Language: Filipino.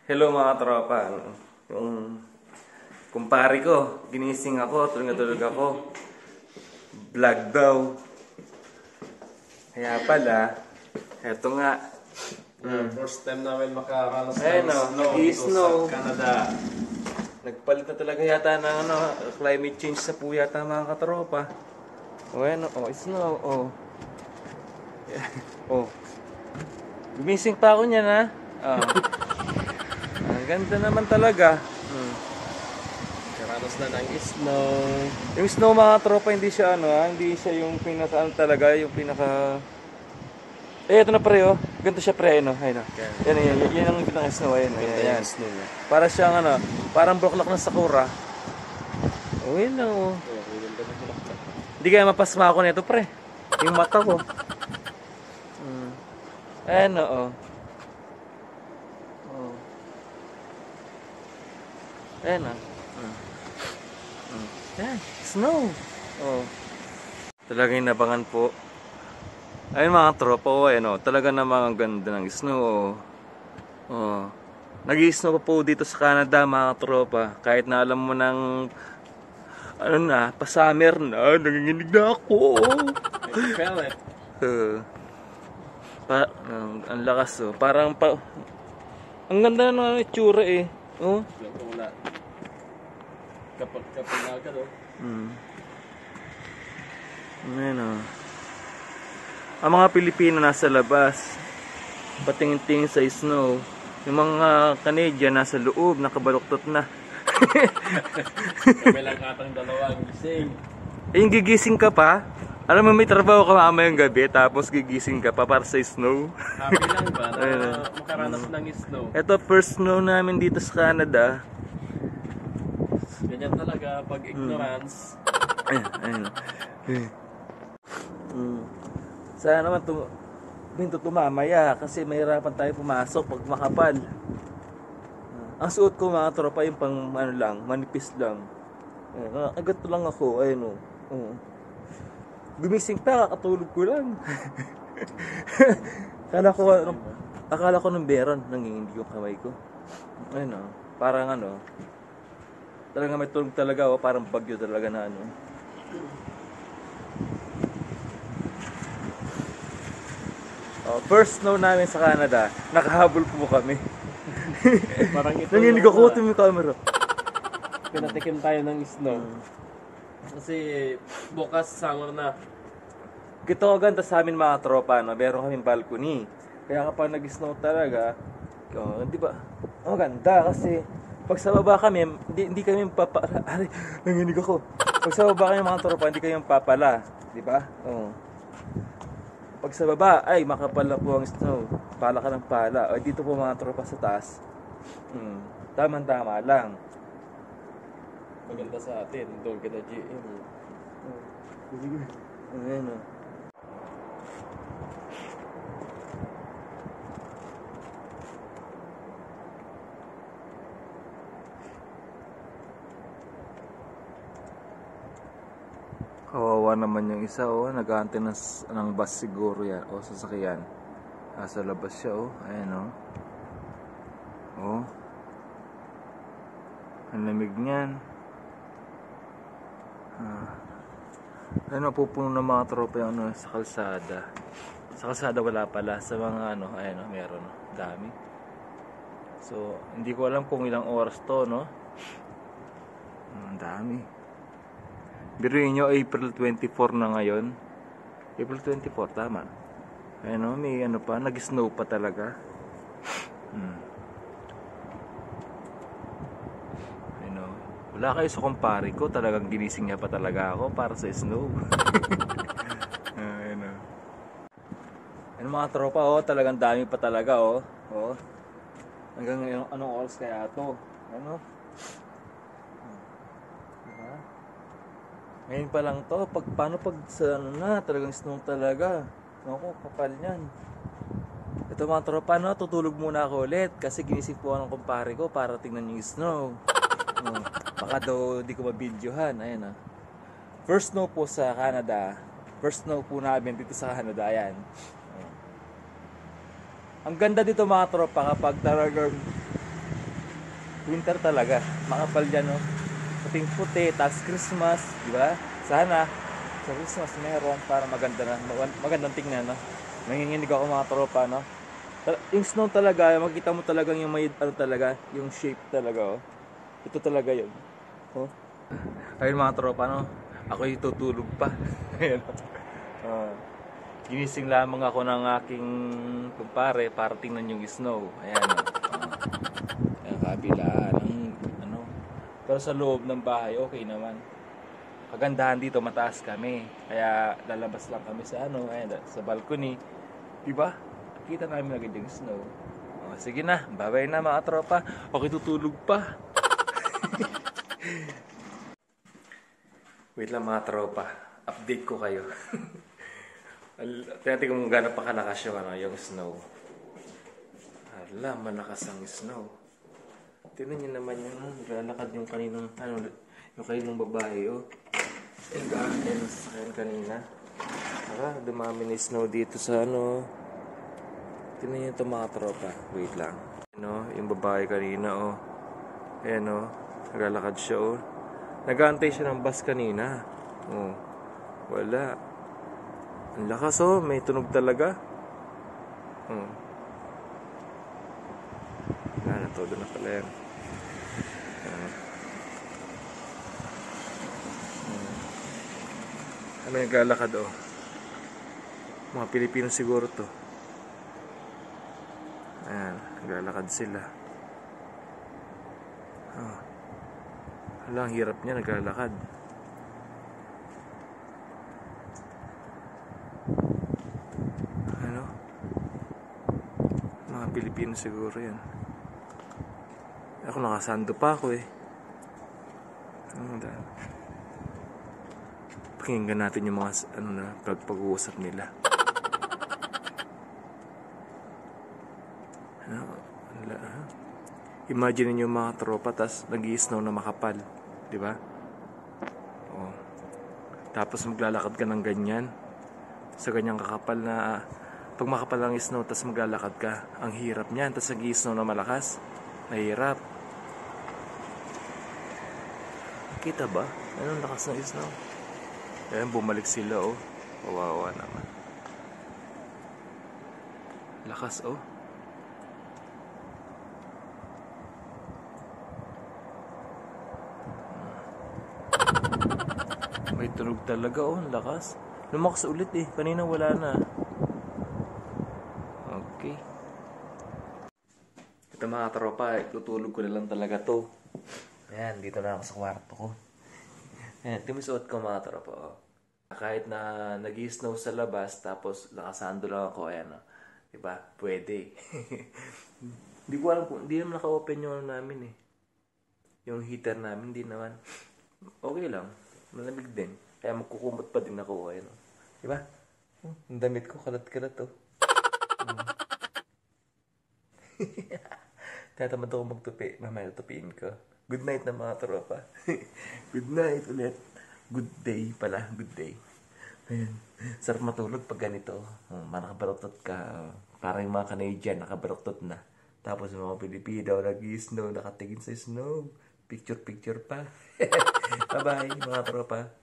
Hello mga tropa. Yung kumpare ko, ginising ako, tulog ako. Vlog daw. Kaya pala, eto nga. First time namin makaranas Ayun, ng snow dito snow. sa Canada. Nagpalit na talaga yata ng climate change sa po yata mga katropa. Snow, oh. Gumising pa ako niyan ha. Ang ganda naman talaga. Karanas na ng snow. Yung snow mga tropa, hindi siya hindi siya yung pinaka talaga, yung pinaka... ito na pre, oh. Ganito siya pre, Yan ang pinaka snow, Yan. Snow niya. Para siyang parang buklak ng sakura. Yun lang, oh. Hindi kaya mapasma ako nito pre. Yung mata ko. Oh. Yan, snow. Talagang inabangan po. Ayun mga tropa, talaga namang ang ganda ng snow. Nag-i-snow pa po dito sa Canada mga tropa. Kahit na alam mo ng pa-summer na, nanginginig na ako. I feel it. Ang lakas parang ang ganda ng itsura eh. Wala. Kapag nagad Ang mga Pilipino nasa labas, patingin-tingin sa snow. Yung mga Canadian nasa loob, nakabaluktot na. Kami lang atang dalawang gising. Yung gigising ka pa, alam mo may trabaho ka mamayang gabi, tapos gigising ka pa para sa snow. Happy lang ba na makaranas ng snow? Ito, first snow namin dito sa Canada. Ganyan talaga pag ignorance. Sana naman binto tumamaya kasi mahirapan tayo pumasok pag makapal. Ang suot ko mga tropa yung pang manipis lang. Agad lang ako, Gumising pa, kakatulog ko lang. Akala ko nung beron, nanginginig yung kamay ko. Parang talaga may tulog talaga, parang bagyo talaga na first snow namin sa Canada, nakahabol po kami. Parang ito nanginig ako, yung camera. Pinatikim tayo ng snow. Kasi bukas summer na. Ito ganda sa amin mga tropa, meron kaming balcony. Kaya kapag nag-snow talaga, di ba? Ganda kasi pag sa baba kami, hindi kami nanginig ako. Pag sa baba kami mga tropa, hindi kami papala, di ba? Pag sa baba, makapal na po ang snow. Pala ka ng pala. Dito po mga tropa sa taas. Tama-tama lang. Maganda sa atin, doon kita GM. Kawawa naman yung isa, nag-aantay ng bus siguro yan, sasakyan. Nasa labas siya, ayan, ang lamig niyan. Pupuno ng mga tropa yung sa kalsada. Sa kalsada wala pala, sa mga meron, dami. So, hindi ko alam kung ilang oras to, ang dami. Biruin nyo, April 24 na ngayon. April 24, tama. May pa, nag-snow pa talaga. Wala kayo sa kumpare ko, talagang ginising niya pa talaga ako para sa snow. Mga tropa, talagang dami pa talaga, Hanggang anong oras kaya to? Ngayon pa lang to, paano pag sa talagang snow talaga. Kapal niyan. Ito mga tropa, tutulog muna ako ulit kasi ginising po ako ng kumpare ko para tingnan yung snow. Baka daw di ko mabidyohan. First snow po sa Canada. First snow po namin dito sa Canada. Ayan. Ang ganda dito mga tropa kapag talagang winter talaga. Makapal dyan, no? Puting puti, tapos Christmas, di ba? Sana, sa Christmas meron para maganda na, magandang tingnan, no? Nanginginig ako mga tropa, no? Yung snow talaga, makita mo talagang yung may, ano talaga, yung shape talaga, oh. Ito talaga yun. Oh. Ayun mga tropa, no? Ako'y tutulog pa. Ayun. Ginising lamang ako ng aking kumpare para tingnan yung snow. Ayan, oh. Ayan, kabilaan ng ano. Pero sa loob ng bahay, okay naman. Kagandahan dito, mataas kami. Kaya lalabas lang kami sa ano, ayan, sa balcony. Diba? Kita namin agad yung snow. Oh, sige na, bye-bye na mga tropa. Okay, tutulog pa. Wait lang mga tropa. Update ko kayo. Tingnan kung gano'n pa kalakas yung, yung snow. Hala, malakas ang snow. Tingnan nyo naman yung lalakad yung kaninang, yung kaninang babae, oh. Yung gaanin sa kanin kanina. Hala, dumami na snow dito sa ano. Tingnan nyo ito mga tropa. Wait lang. Yung babae kanina, oh. Ayan, oh. Naglalakad siya, oh. Nag-aantay siya ng bus kanina. Oh. Wala. Ang lakas, oh. May tunog talaga. Oh. Todo na pala yan. Ano yung naglalakad, oh. Mga Pilipino siguro to. Ayan. Naglalakad sila. Oh. Hala, ang hirap niya. Naglalakad. Pilipino siguro yan. Ako nakasando pa ako eh. Pakinggan natin yung mga pag-uusap nila. Imagine niyo mga tropa tas nag-i-snow na makapal, di ba? Oh. Tapos maglalakad ka ng ganyan sa ganyang kakapal na pag makapal ang snow, tas maglalakad ka. Ang hirap niyan. Tas nag-i-snow na malakas. Mahirap. Kita ba? Anong lakas ng snow? Ayan, bumalik sila, oh. Kawawa naman. Lakas, oh. May tunog talaga, oh. Lakas. Lumakas ulit, eh. Kanina wala na. Okay. Ito mga tropa, tutulog ko na lang talaga to. Ayan, dito na ako sa kwarto ko. Ayan, timisuot ko mga tropa. Oh. Kahit na nag-i-snow sa labas, tapos nakasando lang ako, ayan. Oh. Diba? Pwede. Hindi ko alam kung, hindi naman naka-open yung namin eh. Yung heater namin, hindi naman. Okay lang. Malamig din. Kaya magkukumot pa din ako, ayan. Oh. Diba? Ang damit ko, kalat-kalat oh. Tatamad ako magtupi. Mamaya tupiin ko. Good night na mga tropa. Good night ulit. Good day pala. Good day. Ayan. Sarap matulog pag ganito. Nakabarotot ka. Parang yung mga Canadian nakabarotot na. Tapos yung mga Pilipino nag-i-snow. Nakatingin sa snow. Picture pa. Bye bye mga tropa.